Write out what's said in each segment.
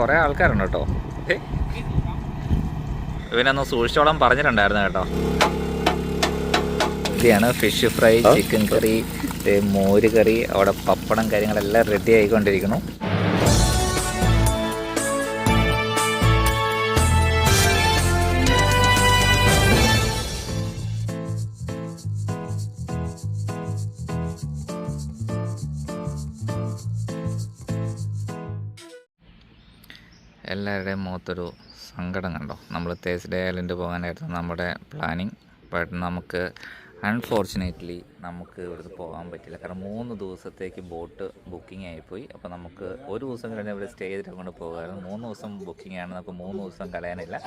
കുറേ ആൾക്കാരുണ്ട് കേട്ടോ. ഇവനൊന്ന് സൂക്ഷിച്ചോളം പറഞ്ഞിട്ടുണ്ടായിരുന്നു കേട്ടോ. ഇതാണ് ഫിഷ് ഫ്രൈ, ചിക്കൻ കറി, മോര് കറി, അവിടെ പപ്പടം കാര്യങ്ങളെല്ലാം റെഡി ആയിക്കൊണ്ടിരിക്കുന്നു. എല്ലാവരുടെയും മുഖത്തൊരു സങ്കടം കണ്ടോ. നമ്മൾ തേസ്ഡേ ഐലൻഡ് പോകാനായിരുന്നു നമ്മുടെ പ്ലാനിങ്. ബട്ട് നമുക്ക് അൺഫോർച്ചുനേറ്റ്ലി നമുക്ക് ഇവിടുന്ന് പോകാൻ പറ്റില്ല. കാരണം 3 ദിവസത്തേക്ക് ബോട്ട് ബുക്കിംഗ് ആയിപ്പോയി. അപ്പോൾ നമുക്ക് ഒരു ദിവസം കഴിഞ്ഞ് ഇവിടെ സ്റ്റേ ചെയ്തിട്ട് അങ്ങോട്ട് പോകാമായിരുന്നു. 3 ദിവസം ബുക്കിംഗ് ആണ്, നമുക്ക് 3 ദിവസം കളയാനില്ല.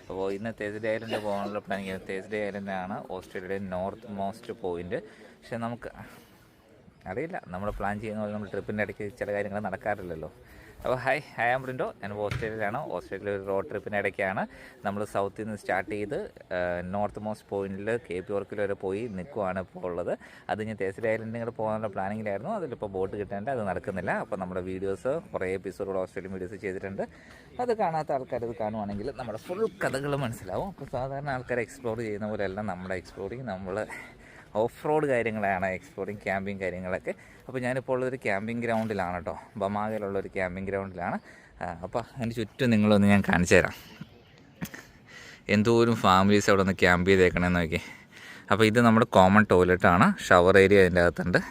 അപ്പോൾ ഇന്ന് തേസ്ഡേ ഐലൻഡ് പോകാനുള്ള പ്ലാനിങ്. തേസ്ഡേ ഐലൻഡാണ് ഓസ്ട്രേലിയയുടെ നോർത്ത് മോസ്റ്റ് പോയിൻറ്റ്. പക്ഷേ നമുക്ക് അറിയില്ല, നമ്മൾ പ്ലാൻ ചെയ്യുന്ന പോലെ നമ്മൾ ട്രിപ്പിൻ്റെ ഇടയ്ക്ക് ചില കാര്യങ്ങൾ നടക്കാറില്ലല്ലോ. അപ്പോൾ ഐ ആം റിൻഡോ. ഞാൻ ഓസ്ട്രേലിയയിലാണ്. ഓസ്ട്രേലിയയിൽ ഒരു റോഡ് ട്രിപ്പിന് ഇടയ്ക്കാണ് നമ്മൾ സൗത്തിൽ നിന്ന് സ്റ്റാർട്ട് ചെയ്ത് നോർത്ത് മോസ്റ്റ് പോയിൻറ്റിൽ കേപ്പ് യോർക്കിൽ വരെ പോയി നിൽക്കുവാണ് ഇപ്പോൾ ഉള്ളത്. അത് ഞാൻ തേസ്ഡേ ഐലൻഡിൽ കൂടെ പോകാനുള്ള പ്ലാനിങ്ങിലായിരുന്നു. അതിലിപ്പോൾ ബോട്ട് കിട്ടാണ്ട് അത് നടക്കുന്നില്ല. അപ്പോൾ നമ്മുടെ വീഡിയോസ് കുറേ എപ്പിസോഡുകൾ ഓസ്ട്രേലിയൻ വീഡിയോസ് ചെയ്തിട്ടുണ്ട്. അത് കാണാത്ത ആൾക്കാർ ഇത് കാണുവാണെങ്കിൽ നമ്മുടെ ഫുൾ കഥകൾ മനസ്സിലാവും. അപ്പോൾ സാധാരണ ആൾക്കാർ എക്സ്പ്ലോർ ചെയ്യുന്ന പോലെയല്ല നമ്മുടെ എക്സ്പ്ലോറിങ്. നമ്മൾ ഓഫ് റോഡ് കാര്യങ്ങളാണ് എക്സ്പ്ലോറിങ്, ക്യാമ്പിങ് കാര്യങ്ങളൊക്കെ. അപ്പോൾ ഞാനിപ്പോൾ ഉള്ളൊരു ക്യാമ്പിങ് ഗ്രൗണ്ടിലാണ് കേട്ടോ. ബമാഗിലുള്ളൊരു ക്യാമ്പിങ് ഗ്രൗണ്ടിലാണ്. അപ്പോൾ അതിന് ചുറ്റും നിങ്ങളൊന്ന് ഞാൻ കാണിച്ചു തരാം. എന്തോരം ഫാമിലീസ് അവിടെ നിന്ന് ക്യാമ്പ് ചെയ്തേക്കണമെന്ന് നോക്കി. അപ്പോൾ ഇത് നമ്മുടെ കോമൺ ടോയ്ലറ്റാണ്. ഷവർ ഏരിയ അതിൻ്റെ അകത്തുണ്ട്.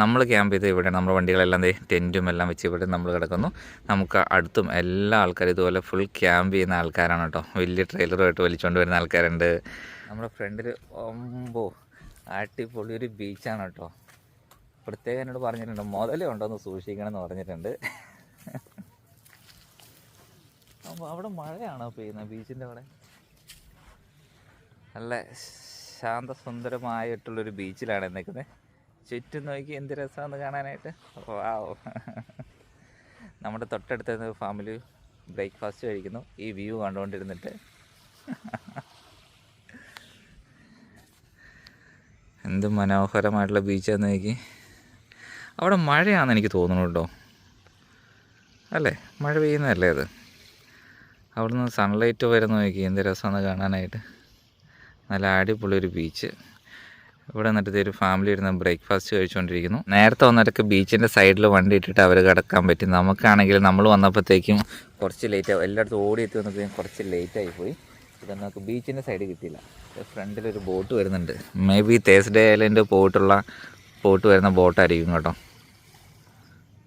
നമ്മൾ ക്യാമ്പ് ചെയ്ത് ഇവിടെ നമ്മുടെ വണ്ടികളെല്ലാം ടെൻറ്റും എല്ലാം വെച്ച് ഇവിടെ നമ്മൾ കിടക്കുന്നു. നമുക്ക് അടുത്തും എല്ലാ ആൾക്കാരും ഇതുപോലെ ഫുൾ ക്യാമ്പ് ചെയ്യുന്ന ആൾക്കാരാണ് കേട്ടോ. വലിയ ട്രെയിലറുമായിട്ട് വലിച്ചുകൊണ്ട് വരുന്ന ആൾക്കാരുണ്ട്. നമ്മുടെ ഫ്രണ്ടിൽ അടിപൊളി ഒരു ബീച്ചാണ് കേട്ടോ. പ്രത്യേകം എന്നോട് പറഞ്ഞിട്ടുണ്ട് മുതലേ ഉണ്ടോയെന്ന് സൂക്ഷിക്കണം എന്ന് പറഞ്ഞിട്ടുണ്ട്. അപ്പോൾ അവിടെ മഴയാണോ പെയ്യുന്നത് ബീച്ചിൻ്റെ അവിടെ? നല്ല ശാന്തസുന്ദരമായിട്ടുള്ളൊരു ബീച്ചിലാണ് നിൽക്കുന്നത്. ചുറ്റും നോക്കി എന്ത് രസമാണെന്ന് കാണാനായിട്ട്. വാവ്. നമ്മുടെ തൊട്ടടുത്ത ഫാമിലി ബ്രേക്ക്ഫാസ്റ്റ് കഴിക്കുന്നു ഈ വ്യൂ കണ്ടുകൊണ്ടിരുന്നിട്ട്. എന്ത് മനോഹരമായിട്ടുള്ള ബീച്ചാന്ന് നോക്കി. അവിടെ മഴയാണെന്ന് എനിക്ക് തോന്നുന്നു കേട്ടോ. അല്ലേ, മഴ പെയ്യുന്നതല്ലേ അത്. അവിടെ നിന്ന് സൺലൈറ്റ് വരുന്ന നോക്കി എന്ത് രസമാണ് കാണാനായിട്ട്. നല്ല അടിപൊളി ഒരു ബീച്ച്. ഇവിടെ നിന്നിട്ട് ഒരു ഫാമിലി ഇരുന്ന് ബ്രേക്ക്ഫാസ്റ്റ് കഴിച്ചുകൊണ്ടിരിക്കുന്നു. നേരത്തെ വന്നിട്ടൊക്കെ ബീച്ചിൻ്റെ സൈഡിൽ വണ്ടി ഇട്ടിട്ട് അവർ കിടക്കാൻ പറ്റും. നമുക്കാണെങ്കിൽ നമ്മൾ വന്നപ്പോഴത്തേക്കും കുറച്ച് ലേറ്റായി. എല്ലായിടത്തും ഓടി എത്തി വന്നപ്പോഴത്തേക്കും കുറച്ച് ലേറ്റായി പോയി. ഇത് നമുക്ക് ബീച്ചിൻ്റെ സൈഡ് കിട്ടിയില്ല. ഫ്രണ്ടിലൊരു ബോട്ട് വരുന്നുണ്ട്. മേ ബി തേസ്ഡേ ഐലൻഡ് പോയിട്ട് വരുന്ന ബോട്ടായിരിക്കും കേട്ടോ.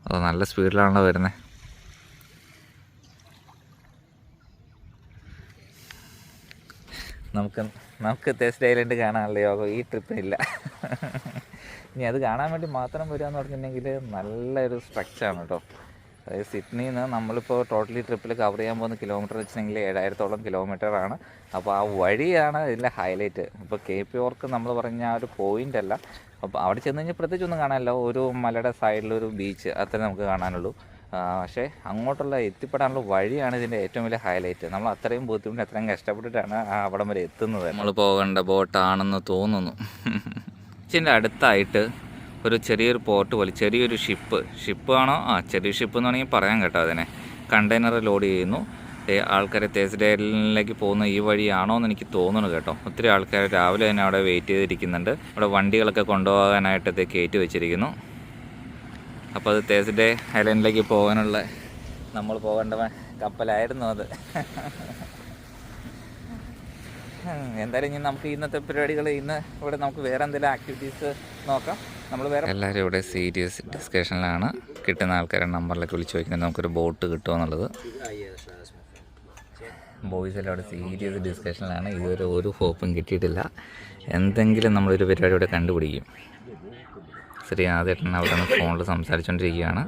അത് നല്ല സ്പീഡിലാണല്ലോ വരുന്നത്. നമുക്ക് തേസ്ഡേ ഐലൻഡ് കാണാനുള്ള യോഗം ഈ ട്രിപ്പിനില്ല. ഇനി അത് കാണാൻ വേണ്ടി മാത്രം വരിക എന്ന് പറഞ്ഞിട്ടുണ്ടെങ്കിൽ നല്ലൊരു സ്ട്രക്ചറാണ് കേട്ടോ. അതായത് സിഡ്നിയിൽ നിന്ന് നമ്മളിപ്പോൾ ടോട്ടലി ട്രിപ്പിൽ കവർ ചെയ്യാൻ പോകുന്ന കിലോമീറ്റർ വെച്ചിട്ടുണ്ടെങ്കിൽ 7000ഓളം കിലോമീറ്ററാണ്. അപ്പോൾ ആ വഴിയാണ് ഇതിൻ്റെ ഹൈലൈറ്റ്. ഇപ്പോൾ കേപ്പ് യോർക്ക് നമ്മൾ പറഞ്ഞ ആ ഒരു പോയിൻ്റ് അല്ല. അപ്പോൾ അവിടെ ചെന്ന് കഴിഞ്ഞാൽ പ്രത്യേകിച്ച് ഒന്നും കാണാനല്ലോ. ഒരു മലയുടെ സൈഡിലൊരു ബീച്ച് അത്രേ നമുക്ക് കാണാനുള്ളൂ. പക്ഷേ അങ്ങോട്ടുള്ള എത്തിപ്പെടാനുള്ള വഴിയാണ് ഇതിൻ്റെ ഏറ്റവും വലിയ ഹൈലൈറ്റ്. നമ്മൾ അത്രയും ബുദ്ധിമുട്ട് അത്രയും കഷ്ടപ്പെട്ടിട്ടാണ് അവിടം വരെ എത്തുന്നത്. നമ്മൾ പോകേണ്ട ബോട്ടാണെന്ന് തോന്നുന്നു. ബീച്ചിൻ്റെ അടുത്തായിട്ട് ഒരു ചെറിയൊരു പോർട്ട് പോലെ ചെറിയൊരു ഷിപ്പ് ആണോ? ചെറിയ ഷിപ്പ് എന്ന് വേണമെങ്കിൽ പറയാൻ കേട്ടോ. അതിനെ കണ്ടെയ്നർ ലോഡ് ചെയ്യുന്നു. ആൾക്കാരെ തേസ്ഡേ ഐലൻഡിലേക്ക് പോകുന്ന ഈ വഴിയാണോ എന്ന് എനിക്ക് തോന്നുന്നു കേട്ടോ. ഒത്തിരി ആൾക്കാർ രാവിലെ തന്നെ അവിടെ വെയിറ്റ് ചെയ്തിരിക്കുന്നുണ്ട്. അവിടെ വണ്ടികളൊക്കെ കൊണ്ടുപോകാനായിട്ട് കയറ്റി വെച്ചിരിക്കുന്നു. അപ്പോൾ അത് തേസ്ഡേ ഐലൻഡിലേക്ക് പോകാനുള്ള നമ്മൾ പോകേണ്ട കപ്പലായിരുന്നു അത്. എന്തായാലും ഇനി നമുക്ക് ഇന്നത്തെ പരിപാടികൾ ഇന്ന് ഇവിടെ നമുക്ക് വേറെ എന്തെങ്കിലും ആക്ടിവിറ്റീസ് നോക്കാം. നമ്മൾ വേറെ എല്ലാവരും ഇവിടെ സീരിയസ് ഡിസ്കഷനിലാണ്. കിട്ടുന്ന ആൾക്കാരുടെ നമ്പറിലേക്ക് വിളിച്ച് ചോദിക്കുന്നത് നമുക്കൊരു ബോട്ട് കിട്ടുമോ എന്നുള്ളത്. ബോയ്സ് എല്ലാം അവിടെ സീരിയസ് ഡിസ്കഷനിലാണ്. ഇതുവരെ ഒരു ഹോപ്പും കിട്ടിയിട്ടില്ല. എന്തെങ്കിലും നമ്മളൊരു പരിപാടി ഇവിടെ കണ്ടുപിടിക്കും. ശരി, ആദ്യമായിട്ടാണ് അവിടെ നിന്ന് ഫോണിൽ സംസാരിച്ചുകൊണ്ടിരിക്കുകയാണ്.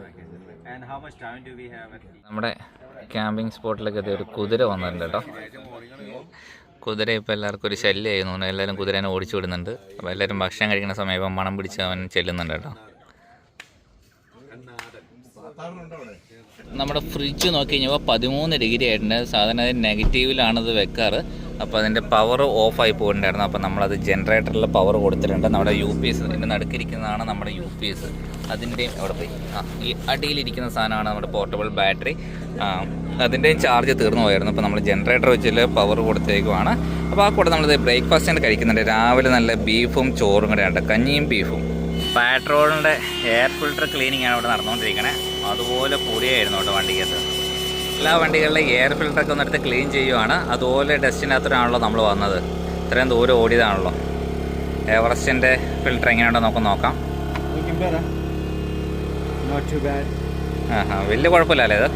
നമ്മുടെ ക്യാമ്പിംഗ് സ്പോട്ടിലേക്ക് ഒരു കുതിര വന്നിട്ടുണ്ട് കേട്ടോ. കുതിര ഇപ്പോൾ എല്ലാവർക്കും ഒരു ശല്യമായി തോന്നുന്നു. എല്ലാവരും കുതിരേനെ ഓടിച്ചു വിടുന്നുണ്ട്. അപ്പോൾ എല്ലാവരും ഭക്ഷണം കഴിക്കുന്ന സമയം ഇപ്പം മണം പിടിച്ച് അവൻ ചെല്ലുന്നുണ്ട് കേട്ടോ. നമ്മുടെ ഫ്രിഡ്ജ് നോക്കി കഴിഞ്ഞപ്പോൾ 13 ഡിഗ്രി ആയിട്ടുണ്ട്. സാധാരണ നെഗറ്റീവിലാണത് വെക്കാറ്. അപ്പോൾ അതിൻ്റെ പവർ ഓഫായി പോയിട്ടുണ്ടായിരുന്നു. അപ്പോൾ നമ്മളത് ജനറേറ്ററിൽ പവർ കൊടുത്തിട്ടുണ്ട്. നമ്മുടെ UPS ഇതിൻ്റെ നടുക്കിരിക്കുന്നതാണ് നമ്മുടെ UPS. അതിൻ്റെയും അവിടെ പോയി ഈ അടിയിലിരിക്കുന്ന സാധനമാണ് നമ്മുടെ പോർട്ടബിൾ ബാറ്ററി. അതിൻ്റെയും ചാർജ് തീർന്നു പോയായിരുന്നു. അപ്പോൾ നമ്മൾ ജനറേറ്റർ വെച്ചിൽ പവർ കൊടുത്തേക്കുവാണ്. അപ്പോൾ ആ കൂടെ നമ്മളത് ബ്രേക്ക്ഫാസ്റ്റിന് കഴിക്കുന്നുണ്ട്. രാവിലെ നല്ല ബീഫും ചോറും കൂടെ ഉണ്ട്, കഞ്ഞിയും ബീഫും. പെട്രോളിൻ്റെ എയർ ഫിൽട്ടർ ക്ലീനിങ് ആണ് ഇവിടെ നടന്നുകൊണ്ടിരിക്കണേ. അതുപോലെ പൊടിയായിരുന്നു കേട്ടോ വണ്ടിക്കകത്ത്. എല്ലാ വണ്ടികളിലെ എയർ ഫിൽറ്ററൊക്കെ ഒന്നെടുത്ത് ക്ലീൻ ചെയ്യുവാണ്. അതുപോലെ ഡസ്റ്റിനകത്തോടാണല്ലോ നമ്മൾ വന്നത്, ഇത്രയും ദൂരം ഓടിയതാണല്ലോ. എവറസ്റ്റിൻ്റെ ഫിൽറ്റർ എങ്ങനെയുണ്ടോ നമുക്ക് നോക്കാം. വലിയ കുഴപ്പമില്ലല്ലേ ഇത്?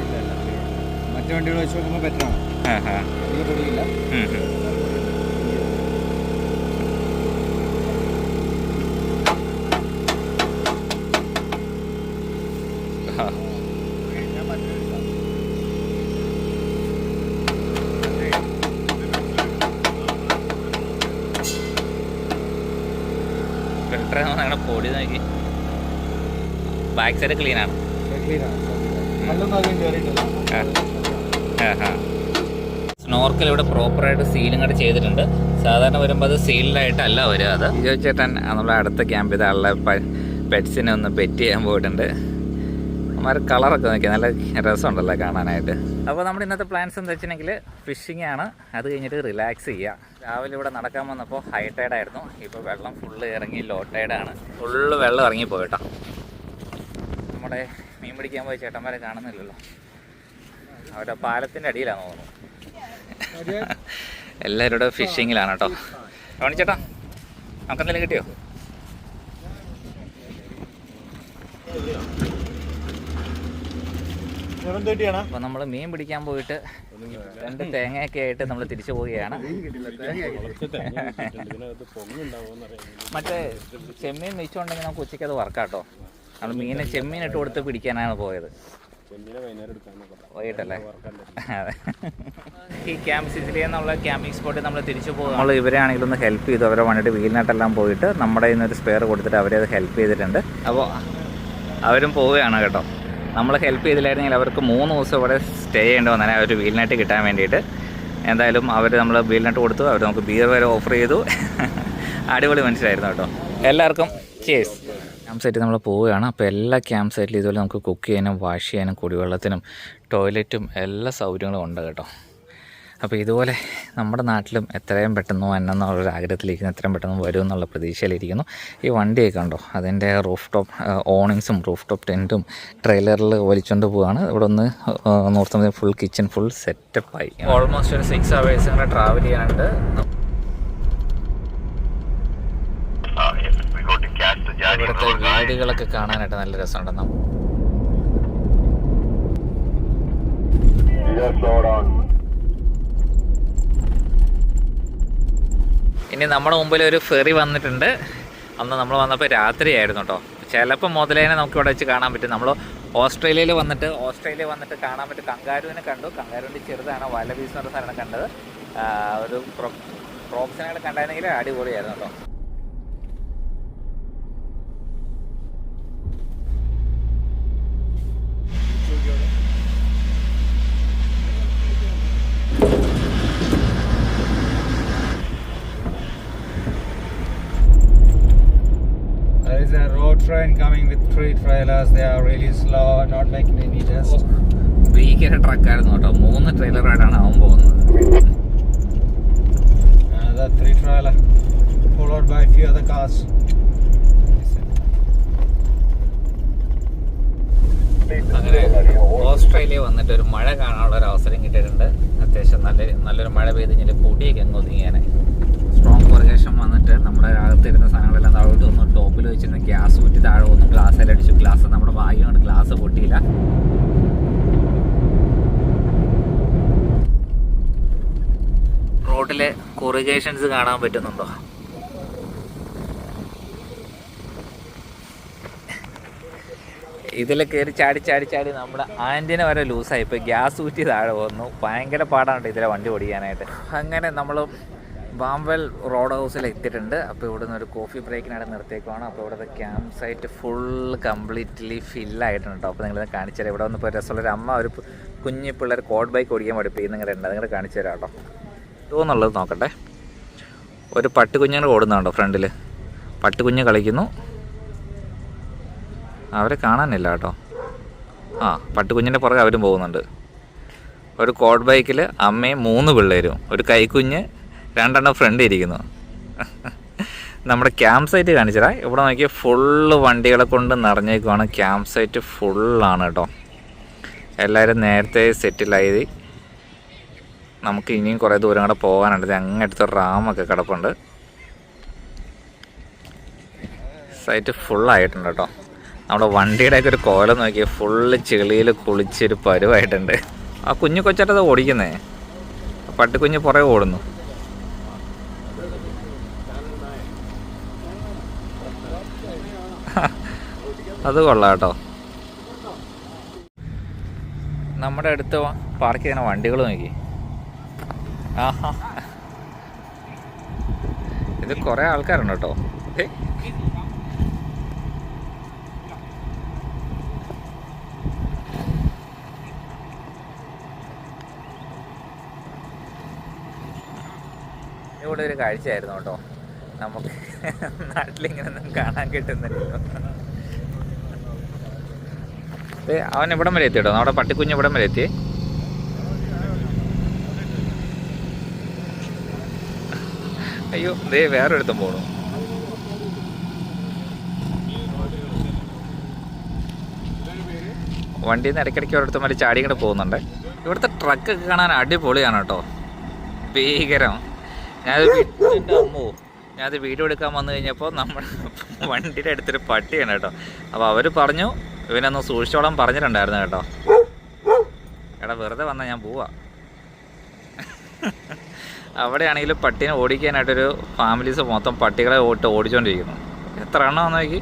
മറ്റു വണ്ടികൾ വെച്ച് നോക്കുമ്പോൾ ബെറ്ററാണ്. ഫിൽറ്റർ ഞങ്ങളുടെ പൊടി നോക്കി. Back side ക്ലീനാണ്. സ്നോർക്കൽ ഇവിടെ പ്രോപ്പറായിട്ട് സീലിംഗ് കൂടെ ചെയ്തിട്ടുണ്ട്. സാധാരണ വരുമ്പോൾ അത് സീൽഡായിട്ടല്ല വരിക. അത് ചേട്ടൻ നമ്മളെ അടുത്ത ക്യാമ്പ് ചെയ്ത ആളുടെ പെറ്റ്സിനെ ഒന്ന് പെറ്റ് ചെയ്യാൻ പോയിട്ടുണ്ട്. അവന്മാർ കളറൊക്കെ നോക്കിയാൽ നല്ല രസമുണ്ടല്ലോ കാണാനായിട്ട്. അപ്പോൾ നമ്മുടെ ഇന്നത്തെ പ്ലാൻസ് എന്താ വെച്ചിട്ടുണ്ടെങ്കിൽ ഫിഷിംഗ് ആണ്. അത് കഴിഞ്ഞിട്ട് റിലാക്സ് ചെയ്യുക. രാവിലെ ഇവിടെ നടക്കാൻ വന്നപ്പോൾ ഹൈ ടൈഡായിരുന്നു. ഇപ്പോൾ വെള്ളം ഫുള്ള് ഇറങ്ങി ലോ ടൈഡാണ്. ഫുള്ള് വെള്ളം ഇറങ്ങിപ്പോയിട്ടോ. നമ്മുടെ മീൻ പിടിക്കാൻ പോയ ചേട്ടന്മാരെ കാണുന്നില്ലല്ലോ, അവരുടെ പാലത്തിൻ്റെ അടിയിലാണെന്ന് തോന്നുന്നു. എല്ലാവരും ഇവിടെ ഫിഷിങ്ങിലാണ് കേട്ടോ. ചേട്ടാ നമുക്കെന്തെങ്കിലും കിട്ടിയോ? അപ്പോൾ നമ്മൾ മീൻ പിടിക്കാൻ പോയിട്ട് 2 തേങ്ങയൊക്കെ ആയിട്ട് നമ്മൾ തിരിച്ചു പോവുകയാണ്. മറ്റേ ചെമ്മീൻ മിച്ചമുണ്ടെങ്കിൽ നമുക്ക് ഉച്ചയ്ക്ക് അത് വറക്കാട്ടോ. നമ്മൾ മീനെ ചെമ്മീനിട്ട് കൊടുത്ത് പിടിക്കാനാണ് പോയത്. വൈകിട്ടല്ലേ? അതെ. ഈ ക്യാമ്പ് സിസിലി എന്നുള്ള ക്യാമ്പിംഗ് സ്പോട്ടിൽ നമ്മൾ തിരിച്ചു പോകും. നമ്മൾ ഇവരെ ആണെങ്കിലും ഒന്ന് ഹെൽപ്പ് ചെയ്തു. അവരെ വണ്ടിയിട്ട് വീലിനായിട്ടെല്ലാം പോയിട്ട് നമ്മുടെ ഇന്നൊരു സ്പെയർ കൊടുത്തിട്ട് അവരെ അത് ഹെൽപ്പ് ചെയ്തിട്ടുണ്ട്. അപ്പോൾ അവരും പോവുകയാണ് കേട്ടോ. നമ്മൾ ഹെൽപ്പ് ചെയ്തില്ലായിരുന്നെങ്കിൽ അവർക്ക് 3 ദിവസം ഇവിടെ സ്റ്റേ ചെയ്യേണ്ടി വന്നേനെ അവർ വീലിനായിട്ട് കിട്ടാൻ വേണ്ടിയിട്ട്. എന്തായാലും അവർ നമ്മൾ വീലിനായിട്ട് കൊടുത്തു. അവർ നമുക്ക് ബിയർ വരെ ഓഫർ ചെയ്തു. അടിപൊളി മനസ്സിലായിരുന്നു കേട്ടോ. എല്ലാവർക്കും ചേസ്. ക്യാമ്പ് സൈറ്റിൽ നമ്മൾ പോവുകയാണ്. അപ്പോൾ എല്ലാ ക്യാമ്പ് സൈറ്റിലും ഇതുപോലെ നമുക്ക് കുക്ക് ചെയ്യാനും വാഷ് ചെയ്യാനും കുടിവെള്ളത്തിനും ടോയ്ലറ്റും എല്ലാ സൗകര്യങ്ങളും ഉണ്ട് കേട്ടോ. അപ്പോൾ ഇതുപോലെ നമ്മുടെ നാട്ടിലും എത്രയും പെട്ടെന്ന് വരണമെന്നുള്ളൊരു ആഗ്രഹത്തിലിരിക്കുന്നു. എത്രയും പെട്ടെന്ന് വരും എന്നുള്ള പ്രതീക്ഷയിലിരിക്കുന്നു. ഈ വണ്ടിയൊക്കെ ഉണ്ടോ, അതിൻ്റെ റൂഫ് ടോപ്പ് ഓണിങ്സും റൂഫ് ടോപ്പ് ടെൻറ്റും ട്രെയിലറിൽ വലിച്ചുകൊണ്ട് പോവുകയാണ്. ഇവിടെ ഒന്ന് നോർത്ത് ഫുൾ കിച്ചൺ ഫുൾ സെറ്റപ്പായി. ഓൾമോസ്റ്റ് ഒരു 6 hours ഇങ്ങനെ ട്രാവൽ ചെയ്യാനുണ്ട്. ഇവിടുത്തെ വീടുകളൊക്കെ കാണാനായിട്ട് നല്ല രസമുണ്ടെന്നോ. ഇനി നമ്മുടെ മുമ്പിൽ ഒരു ഫെറി വന്നിട്ടുണ്ട്. അന്ന് നമ്മൾ വന്നപ്പോൾ രാത്രിയായിരുന്നു കേട്ടോ. ചിലപ്പോൾ മുതലേനെ നമുക്ക് ഇവിടെ വെച്ച് കാണാൻ പറ്റും. നമ്മൾ ഓസ്ട്രേലിയ വന്നിട്ട് കാണാൻ പറ്റും. കങ്കാരുവിനെ കണ്ടു. കങ്കാരുവിൻ്റെ ചെറുതാണ് വലബീസ് എന്ന് പറഞ്ഞ സ്ഥലമാണ് കണ്ടത്. ഒരു പ്രോപ്സിനെ കണ്ടായിരുന്നെങ്കിൽ അടിപൊളിയായിരുന്നു കേട്ടോ. There is a road train coming with 3 trailers. They are really slow, not making any dust. ഭീകര ട്രക്കായിരുന്നു കേട്ടോ. 3 ട്രെയിലറായിട്ടാണ് അവൻ പോകുന്നത്. Another 3 trailer followed by a few other cars. അങ്ങനെ ഓസ്ട്രേലിയ വന്നിട്ട് ഒരു മഴ കാണാനുള്ള ഒരു അവസരം കിട്ടിയിട്ടുണ്ട്. അത്യാവശ്യം നല്ലൊരു മഴ പെയ്ത് കഴിഞ്ഞാൽ പൊടിയൊക്കെ അങ്ങ് ഒതുങ്ങിയാനെ. സ്ട്രോങ് പൊറിഗേഷൻ വന്നിട്ട് നമ്മുടെ അകത്തിരുന്ന സാധനങ്ങളെല്ലാം താഴോട്ട് ഒന്ന് ടോപ്പിൽ വെച്ചിരുന്ന ഗ്യാസ് ഊറ്റി താഴെ വന്നു. ഗ്ലാസ്സെല്ലാം അടിച്ചു. ഗ്ലാസ് നമ്മുടെ ഭാഗ്യം കൊണ്ട് ഗ്ലാസ് പൊട്ടിയില്ല. റോഡിലെ കൊറിഗേഷൻസ് കാണാൻ പറ്റുന്നുണ്ടോ? ഇതിൽ കയറി ചാടി നമ്മുടെ ആൻറ്റിന വരെ ലൂസായി. ഇപ്പോൾ ഗ്യാസ് ഊറ്റി താഴെ വന്നു. ഭയങ്കര പാടാണ് ഇതിലെ വണ്ടി ഓടിക്കാനായിട്ട്. അങ്ങനെ നമ്മൾ ബാംവെൽ റോഡ് ഹൗസിൽ എത്തിയിട്ടുണ്ട്. അപ്പോൾ ഇവിടുന്ന് ഒരു കോഫി ബ്രേക്കിനായിട്ട് നിർത്തിയേക്കുവാണ്. അപ്പോൾ ഇവിടുത്തെ ക്യാമ്പ് സൈറ്റ് ഫുൾ കംപ്ലീറ്റ്ലി ഫില്ലായിട്ടുണ്ട് കേട്ടോ. അപ്പോൾ നിങ്ങളിത് കാണിച്ചു തരാം. ഇവിടെ വന്നിപ്പോൾ രസമുള്ളൊരു അമ്മ ഒരു കുഞ്ഞു പിള്ളേർ കോഡ് ബൈക്ക് ഓടിക്കാൻ പഠിപ്പിക്കുന്നുണ്ട്. നിങ്ങളുടെ കാണിച്ചു തരാം കേട്ടോ. എന്നുള്ളത് നോക്കട്ടെ. ഒരു പട്ടിക്കുഞ്ഞുങ്ങൾ ഓടുന്നുണ്ടോ ഫ്രണ്ടിൽ? പട്ടിക്കുഞ്ഞ് കളിക്കുന്നു. അവരെ കാണാനില്ല കേട്ടോ. ആ, പട്ടിക്കുഞ്ഞിൻ്റെ പുറകെ അവരും പോകുന്നുണ്ട്. ഒരു കോഡ് ബൈക്കിൽ അമ്മയും 3 പിള്ളേരും, ഒരു കൈക്കുഞ്ഞ്, 2 ഫ്രണ്ട് ഇരിക്കുന്നു. നമ്മുടെ ക്യാമ്പ് സൈറ്റ് കാണിച്ചതാ. ഇവിടെ നോക്കിയാൽ ഫുള്ള് വണ്ടികളെ കൊണ്ട് നിറഞ്ഞേക്കുവാണ്. ക്യാമ്പ് സൈറ്റ് ഫുള്ളാണ് കേട്ടോ. എല്ലാവരും നേരത്തെ സെറ്റിലായി. നമുക്ക് ഇനിയും കുറേ ദൂരം കൂടെ പോകാനുണ്ട്. അങ്ങടുത്ത് റാമൊക്കെ കിടപ്പുണ്ട്. സൈറ്റ് ഫുള്ളായിട്ടുണ്ട് കേട്ടോ. നമ്മുടെ വണ്ടിയുടെയൊക്കെ ഒരു കോലം നോക്കിയാൽ ഫുള്ള് ചെളിയിൽ കുളിച്ചൊരു പരുവായിട്ടുണ്ട്. ആ കുഞ്ഞു കൊച്ചട്ടത് ഓടിക്കുന്നേ, പട്ടിക്കുഞ്ഞ് പുറകെ ഓടുന്നു. അത് കൊള്ളാം കേട്ടോ. നമ്മുടെ അടുത്ത് പാർക്ക് ചെയ്യുന്ന വണ്ടികൾ നോക്കി. ആഹാ, ഇത് കുറേ ആൾക്കാരുണ്ട് കേട്ടോ. ഇവിടെ ഒരു കാഴ്ചയായിരുന്നു കേട്ടോ. നമുക്ക് നാട്ടിലിങ്ങനൊന്നും കാണാൻ കിട്ടുന്നില്ലല്ലോ. അവൻ ഇവിടം വരെ എത്തി കേട്ടോ. നമ്മുടെ പട്ടിക്കുഞ്ഞ് ഇവിടം വരെ എത്തി. അയ്യോ, ദേ വേറൊരുത്തും പോണു. വണ്ടിയിൽ നിന്ന് ഇടയ്ക്കിടയ്ക്ക് ഒരിടത്തും വരെ ചാടി ഇങ്ങോട്ട് പോകുന്നുണ്ട്. ഇവിടുത്തെ ട്രക്കൊക്കെ കാണാൻ അടിപൊളിയാണ് കേട്ടോ. ഭീകരം. ഞാനത് വീഡിയോ എടുക്കാൻ വന്നു കഴിഞ്ഞപ്പോൾ നമ്മുടെ വണ്ടിയുടെ അടുത്തൊരു പട്ടിയാണ് കേട്ടോ. അപ്പോൾ അവർ പറഞ്ഞു ഇവനൊന്ന് സൂക്ഷിച്ചോളം പറഞ്ഞിട്ടുണ്ടായിരുന്നു കേട്ടോ. എടാ വെറുതെ വന്നാൽ ഞാൻ പോവാ. അവിടെയാണെങ്കിലും പട്ടീനെ ഓടിക്കാനായിട്ടൊരു ഫാമിലീസ് മൊത്തം പട്ടികളെ ഓടിച്ചുകൊണ്ടിരിക്കുന്നു. എത്ര എണ്ണമാണെന്ന് നോക്കി.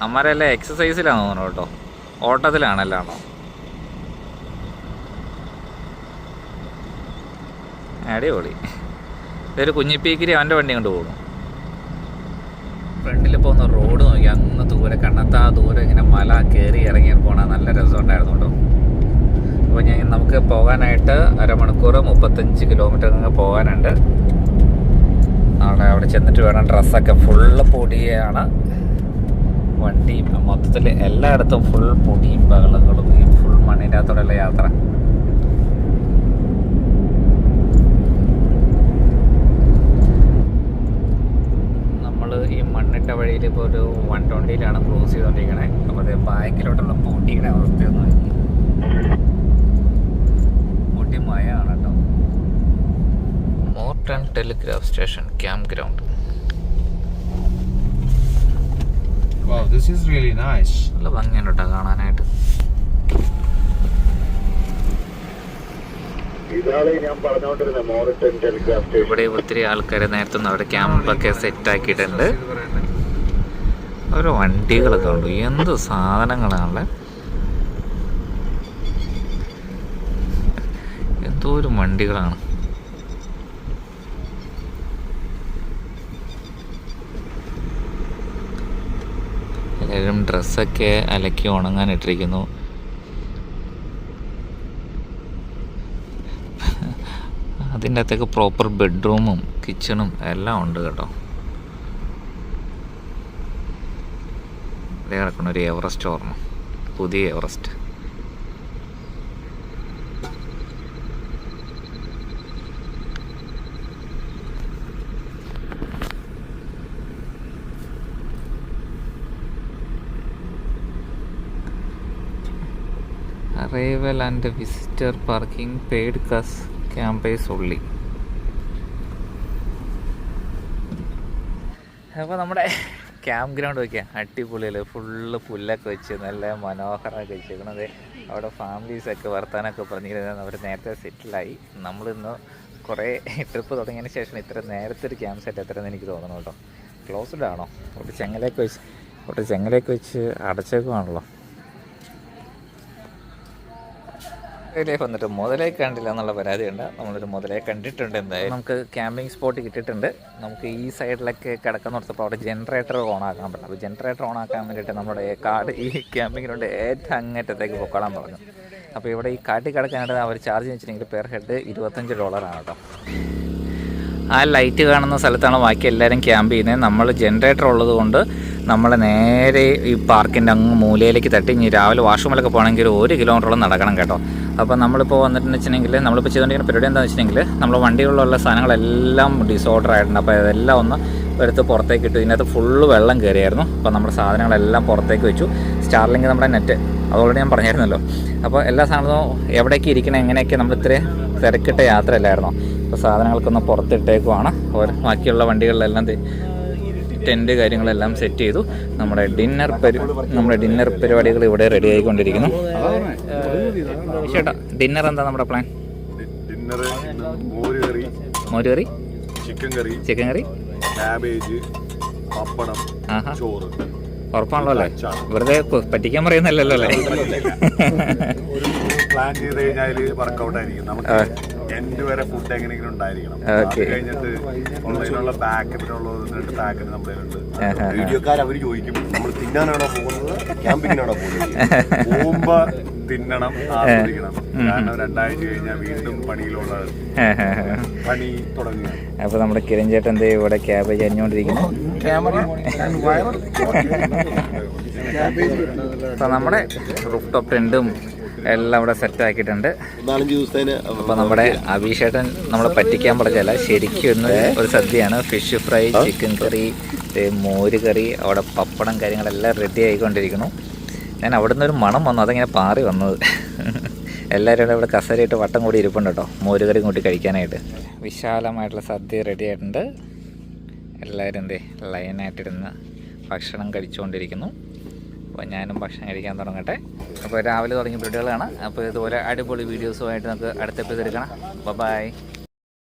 അമ്മരെല്ലാം എക്സസൈസിലാണ് തോന്നുന്നു കേട്ടോ. ഓട്ടത്തിലാണല്ലാണോ. അടിപൊളി. ഇതൊരു കുഞ്ഞിപ്പീക്കിരി അവൻ്റെ വണ്ടി കൊണ്ട് പോകുന്നു. ഫ്രണ്ടിൽ പോകുന്ന റോഡ് നോക്കി അങ്ങ് ദൂരെ, കണ്ണത്താ ദൂരെ ഇങ്ങനെ മല കയറി ഇറങ്ങി പോകണം. നല്ല രസമുണ്ടായിരുന്നു കേട്ടോ. അപ്പോൾ നമുക്ക് പോകാനായിട്ട് 1/2 മണിക്കൂർ 35 കിലോമീറ്റർ അങ്ങ് പോകാനുണ്ട്. അവിടെ ചെന്നിട്ട് വേണം. ഡ്രസ്സൊക്കെ ഫുള്ള് പൊടിയാണ്. വണ്ടി മൊത്തത്തിൽ എല്ലായിടത്തും ഫുൾ പൊടിയും ബഹളങ്ങളും, ഈ ഫുൾ മണ്ണിൻ്റെ അകത്തോടെയുള്ള യാത്ര. ഈ മണ്ണിട്ട വഴിയിൽ ഇപ്പോൾ ഒരു 120ലാണ് ക്രോസ് ചെയ്തുകൊണ്ടിരിക്കണേ. അപ്പോൾ അത് ബാക്കിലോട്ടുള്ള പൊടിയുടെ അവസ്ഥയൊന്നും നോക്കി. പൊടി മഴയാണ് കേട്ടോ. Morton telegraph station camp ground. Wow, this is really nice. നല്ല ഭംഗിയുണ്ട് കേട്ടോ കാണാനായിട്ട്. ഇവിടെ ഒത്തിരി ആൾക്കാർ നേരത്തെ അവിടെ ക്യാമ്പൊക്കെ സെറ്റാക്കിയിട്ടുണ്ട്. ഓരോ വണ്ടികളൊക്കെ ഉണ്ട്. എന്ത് സാധനങ്ങളാണല്ലേ. എന്തോരം വണ്ടികളാണ്. എല്ലാവരും ഡ്രസ്സൊക്കെ അലക്കി ഉണങ്ങാനിട്ടിരിക്കുന്നു. അതിൻ്റെ അകത്തേക്ക് പ്രോപ്പർ ബെഡ്റൂമും കിച്ചണും എല്ലാം ഉണ്ട് കേട്ടോ. അതേ കിടക്കണം ഒരു എവറസ്റ്റ് ഓർമ്മ, പുതിയ Everest. Arrival and visitor parking paid cars campers ഉള്ളി. അപ്പോൾ നമ്മുടെ ക്യാമ്പ് ഗ്രൗണ്ട് വയ്ക്കുക അടിപൊളിയല്ലേ. ഫുള്ള് പുല്ലൊക്കെ വെച്ച് നല്ല മനോഹരമൊക്കെ വെച്ചേക്കണത്. അവിടെ ഫാമിലീസൊക്കെ വർത്താനൊക്കെ പറഞ്ഞിരുന്നത് അവർ നേരത്തെ സെറ്റിലായി. നമ്മളിന്ന് കുറേ ട്രിപ്പ് തുടങ്ങിയതിന് ശേഷം ഇത്ര നേരത്തെ ഒരു ക്യാമ്പ് സെറ്റ് എത്രയെന്ന് എനിക്ക് തോന്നണം കേട്ടോ. ക്ലോസ്ഡ് ആണോ? ഒരു ചെങ്ങലേക്ക് വെച്ച് അടച്ചേക്കുവാണല്ലോ. ലൈഫ് വന്നിട്ട് മുതലേ കണ്ടില്ല എന്നുള്ള പരാതിയുണ്ട്. നമ്മളൊരു മുതലേ കണ്ടിട്ടുണ്ട്. എന്തായാലും നമുക്ക് ക്യാമ്പിംഗ് സ്പോട്ട് കിട്ടിയിട്ടുണ്ട്. നമുക്ക് ഈ സൈഡിലൊക്കെ കിടക്കുന്നിടത്തപ്പോൾ അവിടെ ജനറേറ്റർ ഓൺ ആക്കാൻ പറ്റില്ല. അപ്പോൾ ജനറേറ്റർ ഓൺ ആക്കാൻ വേണ്ടിയിട്ട് നമ്മുടെ ഈ ക്യാമ്പിങ്ങിനുണ്ട് ഏറ്റവും അങ്ങേറ്റത്തേക്ക് പൊക്കോളാൻ പറഞ്ഞു. അപ്പോൾ ഇവിടെ ഈ കാട്ടി കിടക്കാനായിട്ട് അവർ ചാർജ് വെച്ചിട്ടുണ്ടെങ്കിൽ പെർ ഹെഡ് $25 കേട്ടോ. ആ ലൈറ്റ് കാണുന്ന സ്ഥലത്താണ് ബാക്കി എല്ലാവരും ക്യാമ്പ് ചെയ്യുന്നത്. നമ്മൾ ജനറേറ്റർ ഉള്ളത് കൊണ്ട് നമ്മൾ നേരെ ഈ പാർക്കിൻ്റെ അങ്ങ് മൂലയിലേക്ക് തട്ടി ഇനി രാവിലെ വാഷ്റൂമിലൊക്കെ പോകണമെങ്കിൽ 1 കിലോമീറ്ററോളം നടക്കണം കേട്ടോ. അപ്പോൾ നമ്മളിപ്പോൾ വന്നിട്ടുണ്ടെന്ന് വെച്ചിട്ടുണ്ടെങ്കിൽ നമ്മളിപ്പോൾ ചെയ്തുകൊണ്ടിരിക്കുന്ന പരിപാടി എന്താണെന്ന് വെച്ചിട്ടുണ്ടെങ്കിൽ നമ്മൾ വണ്ടികളിലുള്ള സാധനങ്ങളെല്ലാം ഡിസോർഡർ ആയിട്ടുണ്ട്. അപ്പോൾ അതെല്ലാം ഒന്ന് എടുത്ത് പുറത്തേക്ക് ഇട്ടു. ഇതിനകത്ത് ഫുള്ള് വെള്ളം കയറിയായിരുന്നു. അപ്പോൾ നമ്മുടെ സാധനങ്ങളെല്ലാം പുറത്തേക്ക് വെച്ചു. സ്റ്റാർലിങ്ക് നമ്മുടെ നെറ്റ് അതോടെ ഞാൻ പറഞ്ഞായിരുന്നല്ലോ. അപ്പോൾ എല്ലാ സാധനവും എവിടേക്ക് ഇരിക്കണം എങ്ങനെയൊക്കെ നമ്മൾ ഇത്രയും തിരക്കിട്ട യാത്രയല്ലായിരുന്നോ. അപ്പോൾ സാധനങ്ങൾക്കൊന്ന് പുറത്തിട്ടേക്കുവാണ്. ബാക്കിയുള്ള വണ്ടികളിലെല്ലാം ടെൻറ്റ് കാര്യങ്ങളെല്ലാം സെറ്റ് ചെയ്തു. നമ്മുടെ ഡിന്നർ പരിപാടികൾ ഇവിടെ റെഡി ആയിക്കൊണ്ടിരിക്കുന്നു. ചേട്ടാ ഡിന്നർ എന്താ നമ്മുടെ പ്ലാൻ? മോര് കറി, ചിക്കൻ കറി, ക്യാബേജ്, പപ്പടം, ചോറ്. ഉറപ്പാണല്ലോ അല്ലേ? വെറുതെ പറ്റിക്കാൻ പറയുന്നല്ലോ അല്ലേ? പ്ലാൻ ചെയ്ത് കഴിഞ്ഞാൽ വർക്കൗട്ട് ആയിരിക്കും. നമുക്ക് എൻഡ് വരെ ഫുഡ് എങ്ങനെയെങ്കിലും ഉണ്ടായിരിക്കണം. കഴിഞ്ഞിട്ട് ഓൺലൈനുള്ള പാക്കറ്റിനുള്ളത് നമ്മുടെ വീഡിയോക്കാർ അവർ ചോദിക്കും നമ്മൾ തിന്നാനാണോ പോകുന്നത് ക്യാമ്പിങ്ങിനാണോ പോകുന്നത്. പോകുമ്പോ തിന്നണം, ആസ്വദിക്കണം. കാരണം 2 ആഴ്ച കഴിഞ്ഞാൽ വീണ്ടും പണി തുടങ്ങുക. അപ്പൊ നമ്മുടെ കിരൺ ചേട്ടൻ ഇവിടെ ക്യാബേജ് അരിഞ്ഞുകൊണ്ടിരിക്കുന്നു. അപ്പൊ നമ്മുടെ റൂഫ് ടോപ്പ് ടെന്റും എല്ലാം ഇവിടെ സെറ്റ് ആക്കിയിട്ടുണ്ട്. അപ്പോൾ നമ്മുടെ അഭിഷേട്ടൻ നമ്മളെ പറ്റിക്കാൻ പറഞ്ഞല്ല, ശരിക്കും ഒരു സദ്യയാണ്. ഫിഷ് ഫ്രൈ, ചിക്കൻ കറി, മോര് കറി, അവിടെ പപ്പടം കാര്യങ്ങളെല്ലാം റെഡി ആയിക്കൊണ്ടിരിക്കുന്നു. ഞാൻ അവിടെ നിന്നൊരു മണം വന്നു, അതങ്ങനെ പാറി വന്നത്. എല്ലാവരും ഇവിടെ കസരയിട്ട് വട്ടം കൂടി ഇരിപ്പുണ്ട് കേട്ടോ, മോര് കറി കൂട്ടി കഴിക്കാനായിട്ട്. വിശാലമായിട്ടുള്ള സദ്യ റെഡി ആയിട്ടുണ്ട്. എല്ലാവരും ലൈനായിട്ടിരുന്ന് ഭക്ഷണം കഴിച്ചുകൊണ്ടിരിക്കുന്നു. അപ്പോൾ ഞാനും ഭക്ഷണം കഴിക്കാൻ തുടങ്ങട്ടെ. അപ്പോൾ രാവിലെ തുടങ്ങിയ വീഡിയോകളാണ്. അപ്പോൾ ഇതുപോലെ അടിപൊളി വീഡിയോസുമായിട്ട് നമുക്ക് അടുത്ത എപ്പിസോഡ് എടുക്കണം. ബൈ.